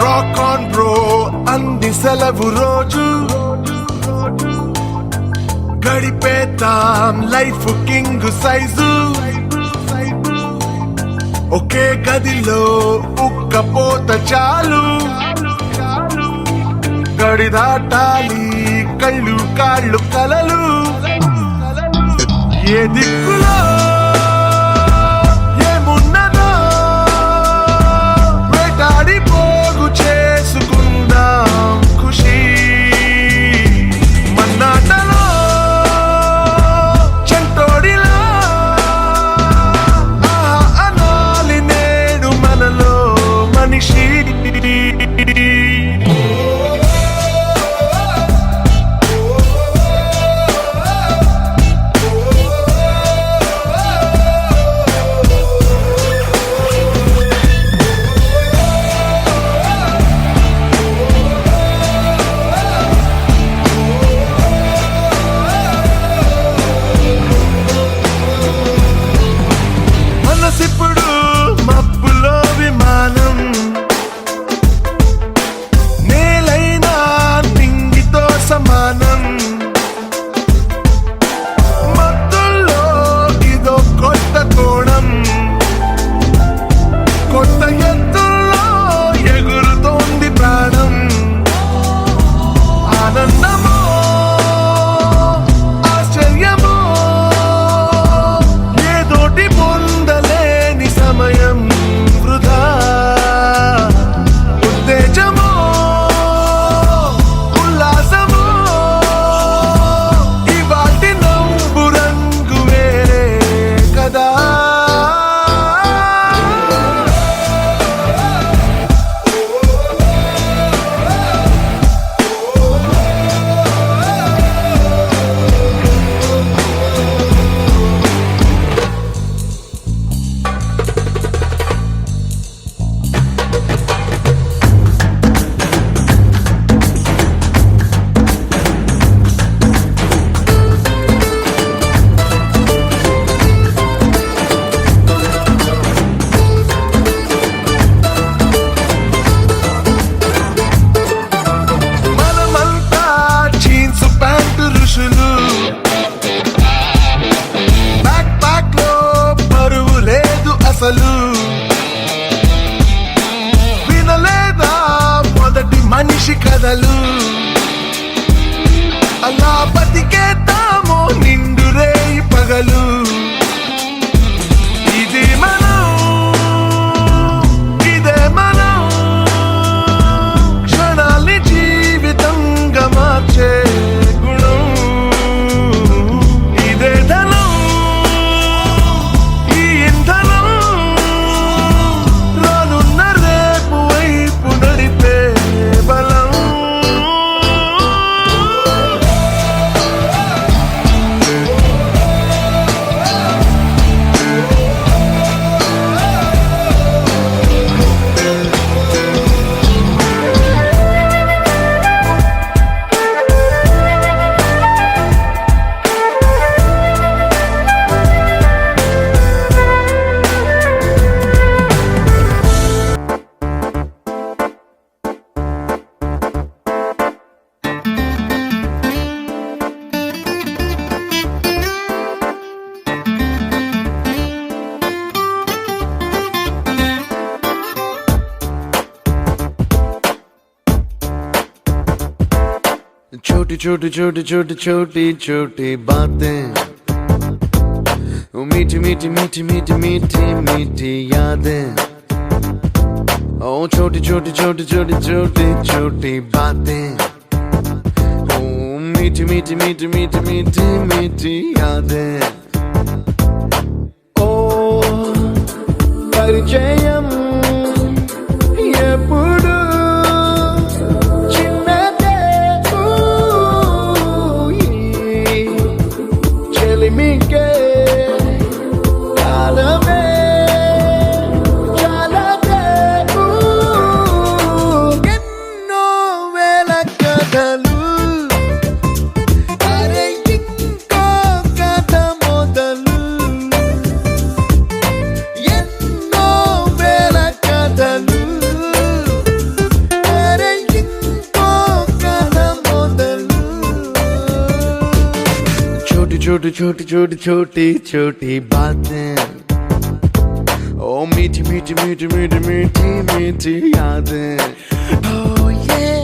Rock on bro అంది సెలవు రోజు గడిపేతాం లైఫ్ కింగ్ సైజు ఒకే గదిలో ఉక్కపోత చాలు గడి దాటాలి కళ్ళు కాళ్ళు కలలు ఏ దిక్కులో ఏమున్నదో వేటాడి పోగు చేసుకుందాం ఖుషి మన్నాటలో చంటోడిలా అనాలి నేడు మనలో మనిషి మనసిప్పుడు మబ్బులో విమానం నేలైనా నింగితో సమానం మత్తుల్లో ఇదో కొత్త కోణం కొత్త ఎత్తుల్లో ఎగురుతోంది ప్రాణం ఆనందమో ఆశ్చర్యమో ఏదోటి పొందలేని సమయం వృధా ఉత్తేజమో ఉల్లాసమో ఇవాటి నవ్వు రంగు వేరే కదా మనమంతా జీన్స్ ప్యాంటు ఋషులు బ్యాక్ ప్యాక్ లో బరువు లేదు అసలు వినలేదా మొదటి మనిషి కథలు అలా బతికేద్దామో నిండు రేయి పగలు ఇది మనం ఇదే మనం క్షణాల్ని జీవితంగా మార్చే గుణం ఇదే ధనం ఈ ఇంధనం రానున్న రేపు వైపు నడిపే బలం छोटी छोटी छोटी छोटी छोटी छोटी बातें वो मीठी मीठी मीठी मीठी मीठी मीठी यादें ओ छोटी छोटी छोटी छोटी छोटी छोटी बातें ओ मीठी मीठी मीठी मीठी मीठी मीठी यादें ओ परिचयम ఎప్పుడు చిన్నదే చెలిమికే కాలమే చాలదే छोटी छोटी छोटी छोटी छोटी बातें, ओ मीठी मीठी मीठी मीठी मीठी मीठी यादें. Oh yeah.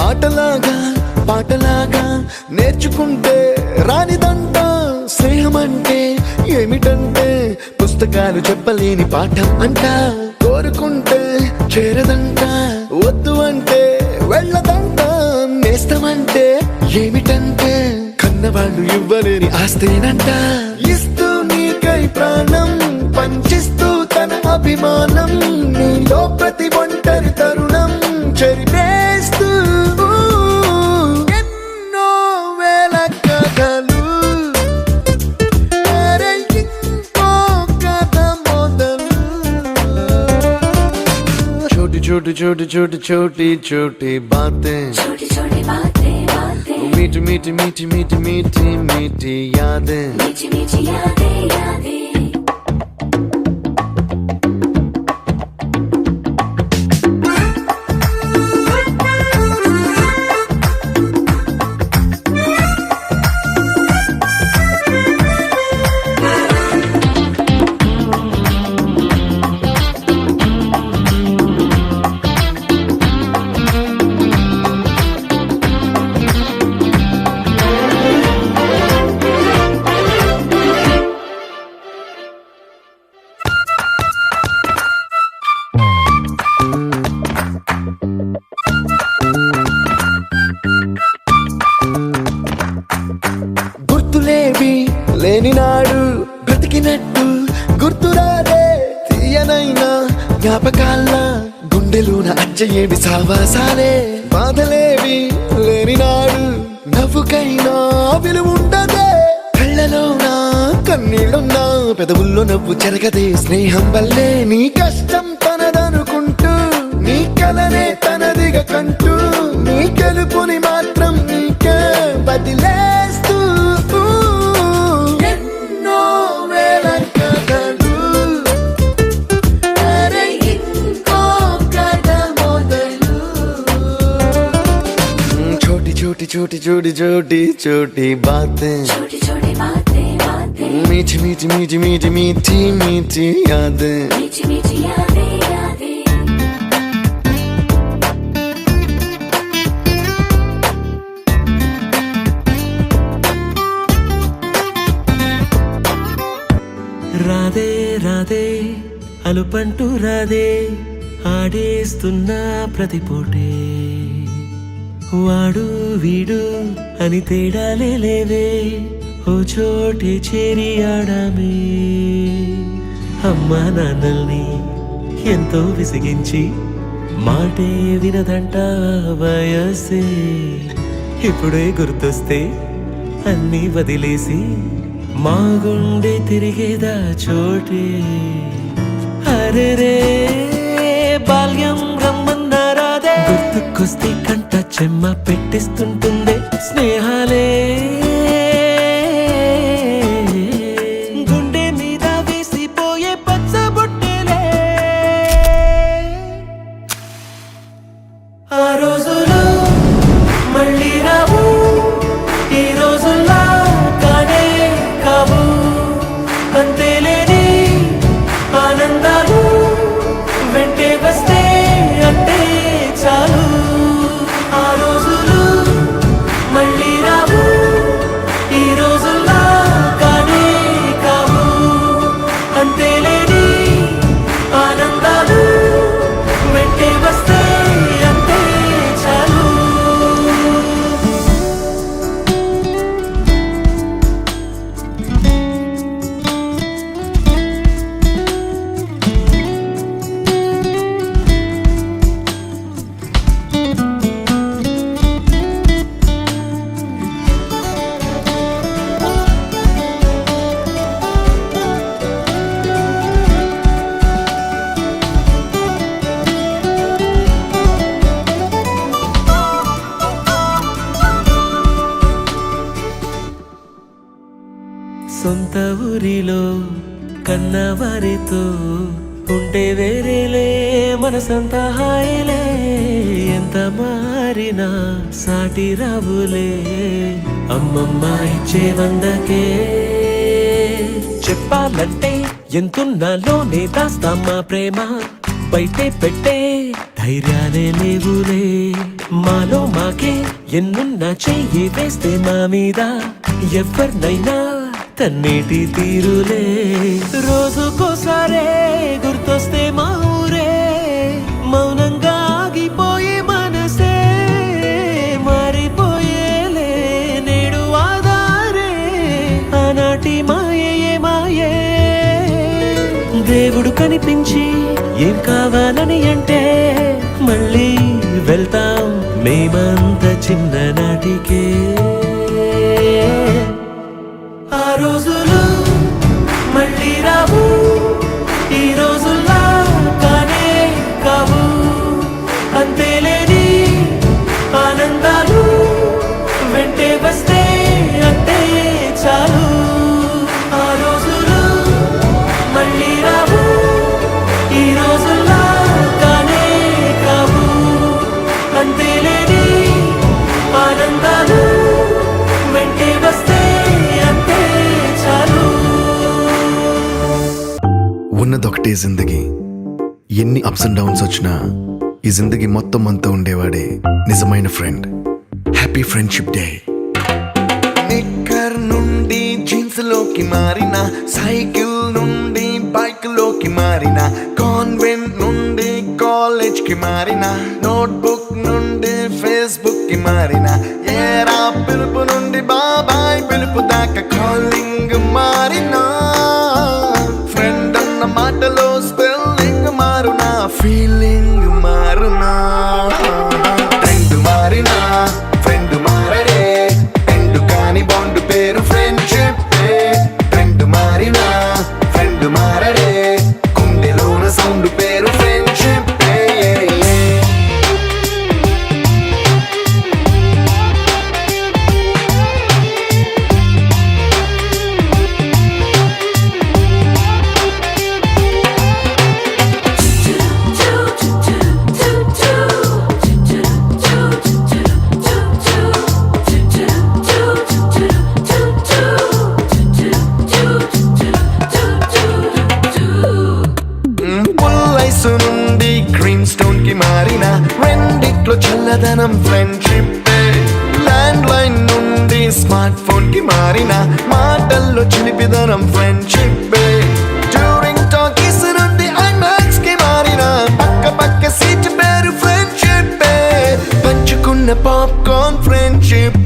ఆటలాగా పాటలాగా నేర్చుకుంటే రానిదంట స్నేహం అంటే ఏమిటంటే పుస్తకాలు చెప్పలేని పాఠం అంట. కోరుకుంటే చేరదంట, వద్దు అంటే వెళ్ళదంట. నేస్తమంటే ఏమిటంటే కన్నవాళ్ళు ఇవ్వలేని ఆస్తేనంట. ఇస్తూ నీకై ప్రాణం పంచిస్తూ తన అభిమానం, నీలో ప్రతి ఒంటరి తరుణం చెరిపేస్తూ ఎన్నో వేల కథలు. అరే ఇంకో కథ మొదలు. छोटी छोटी छोटी छोटी छोटी छोटी बातें, छोटी छोटी बातें बातें, मीठी मीठी मीठी मीठी मीठी मीठी यादें. मीठी मीठी यादें यादें. గుర్తులేవి లేని నాడు బ్రతికినట్టు గుర్తురాదే తీయనైనా జ్ఞాపకాల్లా గుండెలోన అచ్చయేవి సావాసాలే. బాధలేవి లేని నాడు నవ్వుకైనా విలువుండదే. కళ్ళలోన కన్నీళ్ళున్నా పెదవుల్లో నవ్వు చెరగదే. స్నేహం వల్లే నీ కష్టం తనదనుకుంటూ, నీ కలనే తనదిగా కంటూ, నీ గెలుపుని మాత్రం నీకే బదిలేస్తూ ఎన్నో వేల కథలు. అరే ఇంకో కథ మొదలు. छोटी छोटी छोटी छोटी छोटी छोटी बातें, छोटी छोटी बातें बातें, मीठी मीठी मीठी मीठी मीठी मीठी यादें. मीठी मीठी यादें यादें. రాధే రాధే అలుపంటూ రాధే ఆడేస్తున్నా ప్రతి పూటే. వాడు వీడు అని తేడాలే లేవే, ఓ చోటే చేరి ఆడామే. అమ్మా నాన్నల్ని ఎంతో విసిగించి మాటే వినదంట వయసే. ఇప్పుడే గుర్తొస్తే అన్నీ వదిలేసి మా గుండె తిరిగేదా చోటే. అరే రే బాల్యం రమ్మన్నారాదే, గుర్తుకొస్తే కంట చెమ్మ పెట్టిస్తుంటుందే. స్నేహాలే గుండె మీద వేసిపోయే పచ్చబొట్టెలే. ఆ రోజులు మళ్ళీ రావు, ఈ రోజుల్లా కానే కావు. అంతేలేని ఆనందాలు వెంటే వస్తే అంటే చాలు. ఆ రోజులు మళ్ళీ రావు, ఈ రోజుల్లా కానే కావు. అంతేలేని ఆనందాలు వెంటే వస్తే అంటే చాలు. సొంత ఊరిలో కన్నవారితో ఉంటే వేరేలే మనసంతా హాయిలే, ఎంత మారినా సాటి రావులే, అమ్మమ్మ ఇచ్చే వందకే. చెప్పాలంటే ఎంతున్నాలోనే దాస్తామా ప్రేమ, బయటే పెట్టే ధైర్యాలే లేవులే, మాలో మాకే ఎన్నున్నా చెయ్యి వేస్తే మా మీద ఎవరినైనా తన్నేటి తీరులే. రోజుకోసారే గుర్తొస్తే మా ఊరే, మౌనంగా ఆగిపోయే మనసే మారిపోయేలే నేడు ఆధారే, ఆనాటి మాయే మాయే. దేవుడు కనిపించి ఏం కావాలని అంటే మళ్ళీ వెళ్తాం మేమంత చిన్ననాటికే. ఆ రోజులు మళ్ళీ రావు, ఈ రోజుల్లా కానే కావు, అంతేలేని ఆనందాలు వెంటే వస్తే అంతే చాలు. ఆ రోజులు మళ్ళీ రావు, ఈ రోజుల్లా కానే కావు, అంతేలేని ఆనందాలు వెంటే వస్తే అంతే చాలు. ఉన్నదొకటే జిందగీ, ఎన్ని అప్స్ అండ్ డౌన్స్ వచ్చినా ఈ జిందగీ మొత్తం అంతా ఉండేవాడే నిజమైన ఫ్రెండ్. Happy friendship day. నిక్కర్ నుండి జీన్స్ లోకి మారిన, సైకిల్ నుండి బైక్ లోకి మారిన, కాన్వెంట్ నుండి కాలేజ్ కి మారిన, నోట్బుక్ నుండి ఫేస్బుక్ కి మారిన, ఏరా పిలుపు నుండి బాబాయ్ పిలుపు దాకా కాలింగ్ మారిన, ఫ్రెండ్ అన్న మాటలో స్పెల్లింగ్ మారునా, ఫీలింగ్ మారునా, ట్రెండ్ మారినా ఫ్రెండ్ మారడే, ఎండు కాని బాండ్ పేరు ఫ్రెండ్షిప్. ట్రెండ్ మారినా ఫ్రెండ్ మారడే, గుండెలోన సౌండ్ పేరు ఫ్రెండ్షిప్. పుల్లైసు నుండి గ్రీన్ స్టోన్ కి మారిన, రెండిట్లో చల్లదనం ఫ్రెండ్షిప్. ల్యాండ్ లైన్ నుండి స్మార్ట్ ఫోన్ కి మారిన, మాటల్లో చిలిపిదనం ఫ్రెండ్షిప్. డ్యూరింగ్ టాకీస్ నుండి ఐమాక్స్ కి మారిన, పక్క పక్క సీట్ పేరు ఫ్రెండ్షిప్. పంచుకున్న పాప్కార్న్ ఫ్రెండ్షిప్.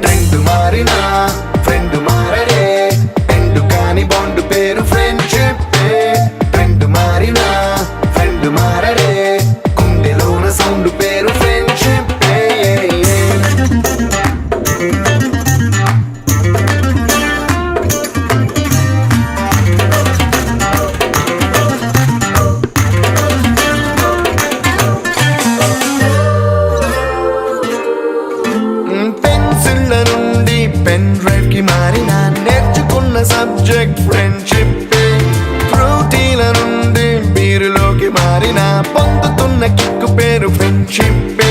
ట్రెండ్ మారిన ఫ్రెండ్ మారడే, ఎండు కాని బాండ్ పేరు ఫ్రెండ్షిప్. ట్రెండ్ మారిన ఫ్రెండ్ మారడే, గుండెలోన సౌండ్ పేరు ఫ్రెండ్షిప్. పెన్సిళ్ళ నుండి పెన్ డ్రైవ్ కి మారిన, నేర్చుకున్న సబ్జెక్ట్ ఫ్రెండ్షిప్. ఫ్రూటీల నుండి బీరులోకి మారిన, పొందుతున్న కిక్కు పేరు ఫ్రెండ్షిప్.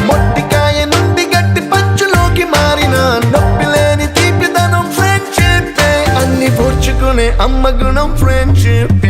మొట్టికాయ నుండి గట్టి పంచులోకి మారిన, నొప్పి లేని తీపిదనం ఫ్రెండ్షిప్. అన్ని పోర్చుకునే అమ్మ గుణం ఫ్రెండ్షిప్.